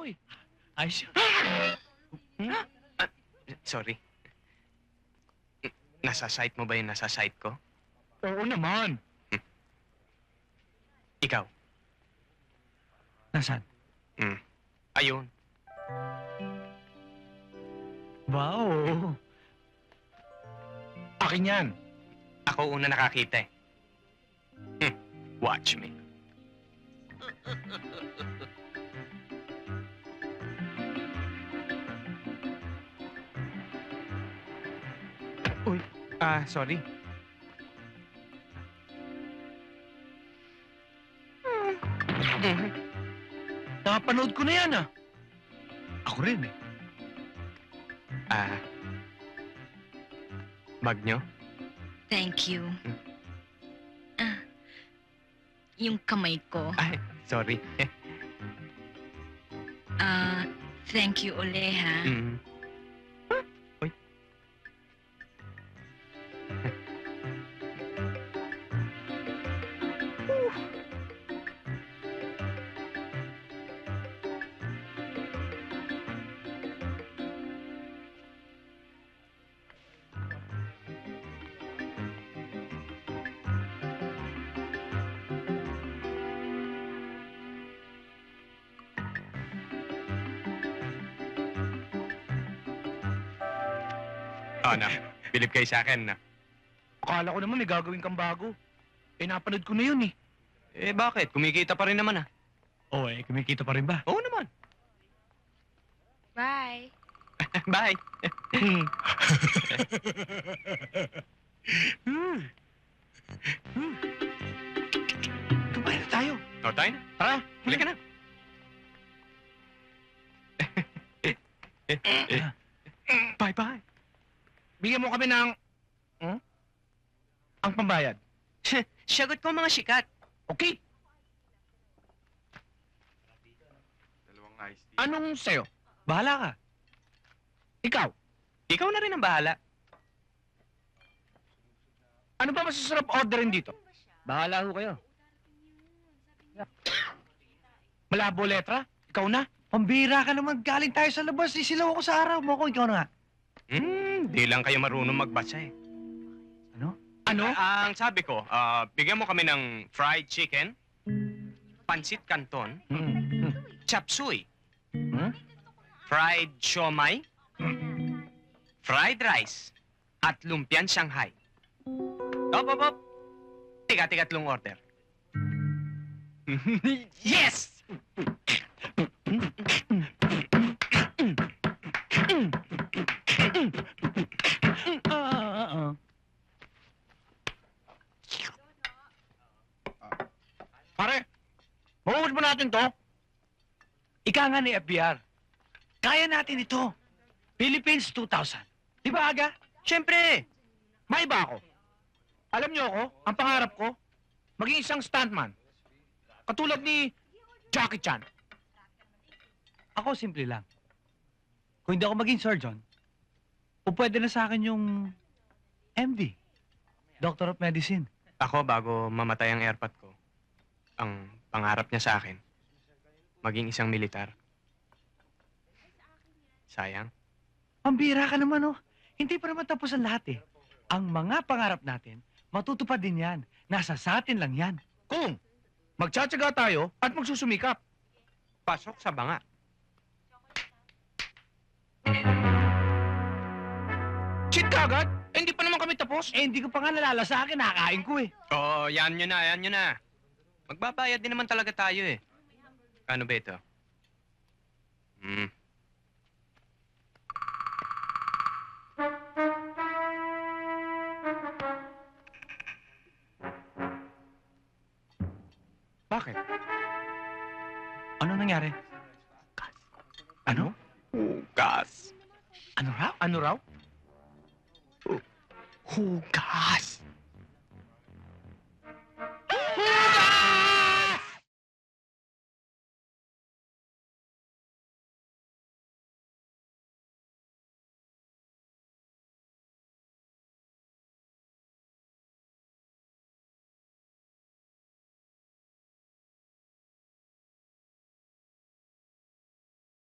ako eh. Ayos yun. Sorry. Nasa site mo ba yung nasa site ko? Oo naman. Ikaw? Nasaan? Ayun. Wow. Akin yan. Ako una nakakita eh. Watch me. Uy, sorry. Napanood ko na yan ah. Ako rin eh. Bag nyo? Thank you. Yung kamay ko. Ay, sorry. Thank you uli, ha? Uy. Na. Bilib kayo sa akin, na. Akala ko naman may gagawin kang bago. Eh, napanood ko na yun eh. Eh, bakit? Kumikita pa rin naman, Oo kumikita pa rin ba? Oo naman. Bye. Bye. Kumain na tayo. O, tayo na. Tara. Halika na. Bye-bye. Bigyan mo kami ng... Ang pambayad. Sagot ko mga sikat. Okay? Anong sa'yo? Bahala ka. Ikaw? Ikaw na rin ang bahala. Ano ba masasarap orderin dito? Bahala ho kayo. Malabo letra? Ikaw na? Pambira ka naman. Galing tayo sa labas. Isilaw ako sa araw mo ko. Ikaw na nga. Di lang kayo marunong magbasa eh. Ano? Ang sabi ko, bigyan mo kami ng fried chicken, pansit canton, chop suey, fried siomai, fried rice, at lumpian Shanghai. Op. Tiga-tigatlong order. Yes! Pare, maubos mo natin to? Ika nga ni FBR. Kaya natin ito. Philippines 2000. Di ba aga? Siyempre! May iba ako. Alam niyo ako, ang pangarap ko, maging isang stuntman. Katulad ni Jackie Chan. Ako simple lang. Kung hindi ako maging surgeon, o pwede na sa akin yung MD. Doctor of Medicine. Ako, bago mamatay ang airpot ko, ang pangarap niya sa akin, maging isang militar. Sayang. Pambira ka naman, oh. Hindi pa naman tapos ang lahat, eh. Ang mga pangarap natin, matutupad din yan. Nasa sa atin lang yan. Kung magtsatsaga tayo at magsusumikap. Pasok sa banga. Shit ka agad? Eh, hindi pa naman kami tapos. Eh, hindi ko pa nga nalala sa akin. Nakakain ko, eh. Oo, yan nyo na. Magbabayad din naman talaga tayo eh. Ano ba ito? Bakit? Ano nangyari? Ano? Hugas. Ano raw? Ano raw? Hugas.